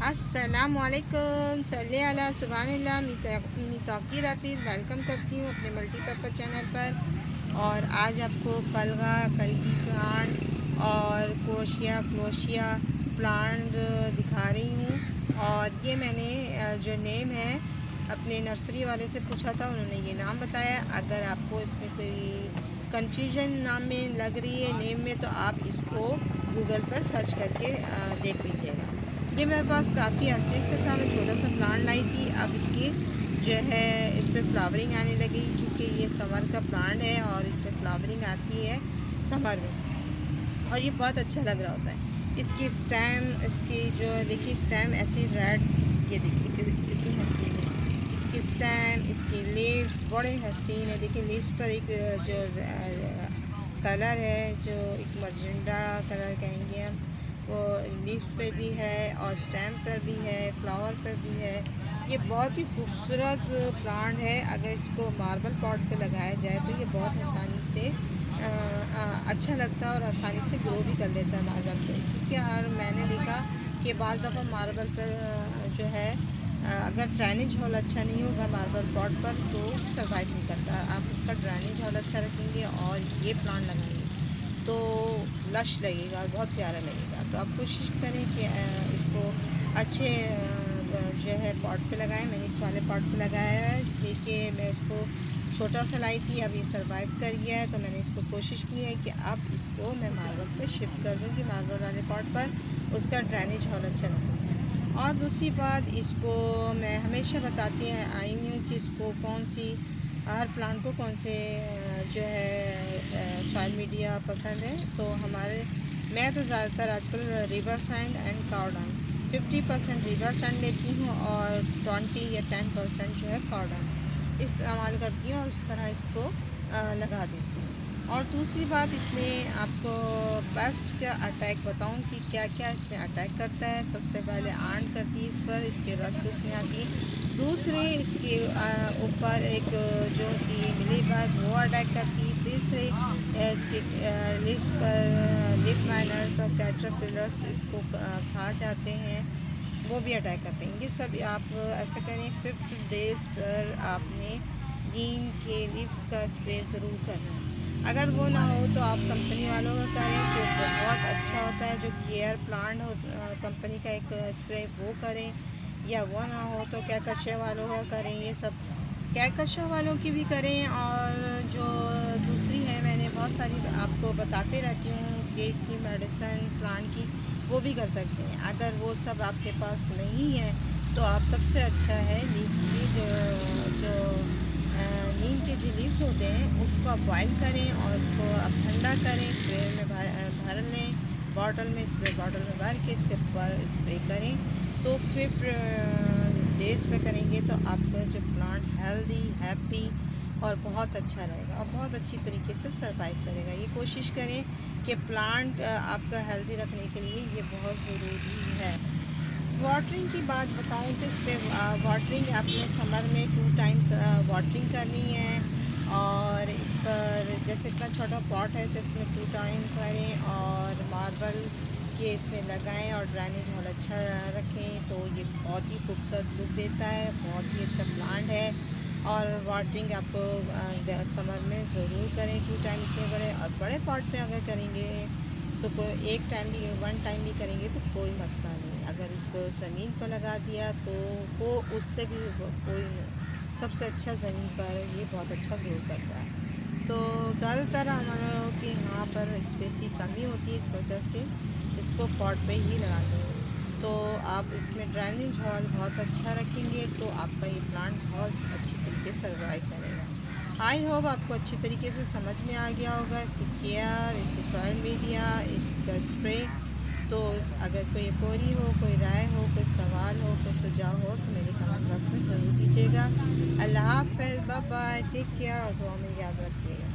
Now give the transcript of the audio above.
अस्सलामुअलैकुम सल्ले अला सुबहानल्लाह। मी तौकीर हफीज़ वेलकम करती हूँ अपने मल्टीपर्पज़ चैनल पर। और आज आपको कलगा कलगी प्लांट और क्लोशिया प्लांट दिखा रही हूँ। और ये मैंने जो नेम है अपने नर्सरी वाले से पूछा था, उन्होंने ये नाम बताया। अगर आपको इसमें कोई कन्फ्यूजन नाम में लग रही है नेम में, तो आप इसको गूगल पर सर्च करके देख लीजिएगा। ये मेरे पास काफ़ी अर्से से था, मैं छोटा सा प्लांट लाई थी। अब इसकी जो है इस पर फ्लावरिंग आने लगी, क्योंकि ये समर का प्लांट है और इसमें फ्लावरिंग आती है समर में, और ये बहुत अच्छा लग रहा होता है। इसकी स्टेम, इसकी जो देखिए स्टेम ऐसी रेड, ये देखिए कितनी हसीन है इसकी स्टेम। इसकी लीव्स बड़े हसीन है। देखिए लीव्स पर एक जो कलर है, जो एक मजेंडा कलर कहेंगे हम, वो लीफ पे भी है और स्टेम पर भी है, फ्लावर पर भी है। ये बहुत ही खूबसूरत प्लांट है। अगर इसको मार्बल पॉट पे लगाया जाए तो ये बहुत आसानी से अच्छा लगता है और आसानी से ग्रो भी कर लेता है मार्बल पे। क्योंकि मैंने देखा कि बाज़ दफ़ा मार्बल पर जो है अगर ड्रेनेज हॉल अच्छा नहीं होगा मार्बल पॉट पर तो सर्वाइव नहीं करता। आप उसका ड्रेनेज हॉल अच्छा रखेंगे और ये प्लांट लगाएंगे तो लश लगेगा और बहुत प्यारा लगेगा। तो आप कोशिश करें कि इसको अच्छे जो है पॉट पे लगाएं। मैंने इस वाले पॉट पे लगाया है, इसलिए कि मैं इसको छोटा सा लाई थी, अब ये सर्वाइव कर गया है। तो मैंने इसको कोशिश की है कि अब इसको मैं मार्बल पे शिफ्ट कर दूँगी, मार्बल वाले पॉट पर, उसका ड्रेनेज हॉल अच्छा रखूँगी। और दूसरी बात, इसको मैं हमेशा बताती आई हूँ कि इसको कौन सी, हर प्लांट को कौन से जो है सॉइल मीडिया पसंद है। तो मैं तो ज़्यादातर आजकल रिवर सैंड एंड कावडांग 50% रिवर सैंड लेती हूँ और 20 या 10% जो है कावडांग इस्तेमाल करती हूँ और इस तरह इसको लगा देती हूँ। और दूसरी बात, इसमें आपको पेस्ट का अटैक बताऊं कि क्या क्या इसमें अटैक करता है। सबसे पहले आंट करती है इस पर, इसके रस चूसने आती है। दूसरे, इसके ऊपर एक जो होती है मिली बग, वो अटैक करती है। तीसरे, इसके लिप्स पर लिप माइनर्स और कैटरपिलर्स इसको खा जाते हैं, वो भी अटैक करते हैं। ये सब आप ऐसा करें, 5 डेज़ पर आपने नीम के लिप्स का स्प्रे ज़रूर करना है। अगर वो ना हो तो आप कंपनी वालों का करें, जो बहुत अच्छा होता है, जो केयर प्लांट हो कंपनी का एक स्प्रे वो करें। या वो ना हो तो कैकशा वालों का करें। ये सब कैकशा वालों की भी करें। और जो दूसरी है, मैंने बहुत सारी आपको बताते रहती हूँ कि इसकी मेडिसिन प्लांट की, वो भी कर सकते हैं। अगर वो सब आपके पास नहीं है तो आप सबसे अच्छा है लीव्स की जो जो नीम के जो लीव्स होते हैं उसको आप बॉइल करें और उसको आप ठंडा करें, स्प्रे में भर लें, बॉटल में, स्प्रे बॉटल में भर के इसके ऊपर स्प्रे करें। तो 5 डेज़ पे करेंगे तो आपका जो प्लांट हेल्दी, हैप्पी और बहुत अच्छा रहेगा और बहुत अच्छी तरीके से सर्वाइव करेगा। ये कोशिश करें कि प्लांट आपका हेल्दी रखने के लिए ये बहुत ज़रूरी है। वाटरिंग की बात बताऊं तो इस पर वाटरिंग आपने समर में 2 टाइम्स वाटरिंग करनी है। और इस पर जैसे इतना छोटा पॉट है तो इसमें 2 टाइम करें और मार्बल के इसमें लगाएं और ड्रेनेज हॉल अच्छा रखें। तो ये बहुत ही खूबसूरत लुक देता है, बहुत ही अच्छा प्लांट है। और वाटरिंग आपको समर में ज़रूर करें 2 टाइम इतने बड़े। और बड़े पॉट पे अगर करेंगे तो कोई एक टाइम भी, 1 टाइम भी करेंगे तो कोई मसला नहीं। अगर इसको ज़मीन पर लगा दिया तो वो उससे भी कोई सबसे अच्छा ज़मीन पर ये बहुत अच्छा ग्रो करता है। तो ज़्यादातर हमारे लोगों के यहाँ पर स्पेस की कमी होती है, इस वजह से इसको पॉट पे ही लगाते हैं। तो आप इसमें ड्रेनेज हॉल बहुत अच्छा रखेंगे तो आपका ये प्लांट बहुत अच्छी तरीके से सर्वाइव करेगा। आई होप आपको अच्छी तरीके से समझ में आ गया होगा इसकी केयर, इसकी सॉइल मीडिया, इसका स्प्रे। तो अगर कोई क्वेरी हो, कोई राय हो, कोई सवाल हो, कोई सुझाव हो तो मेरे कमेंट बॉक्स में ज़रूर दीजिएगा। अल्लाह हाफ़िज़, बाय बाय, टेक केयर और दुआ में याद रखिएगा।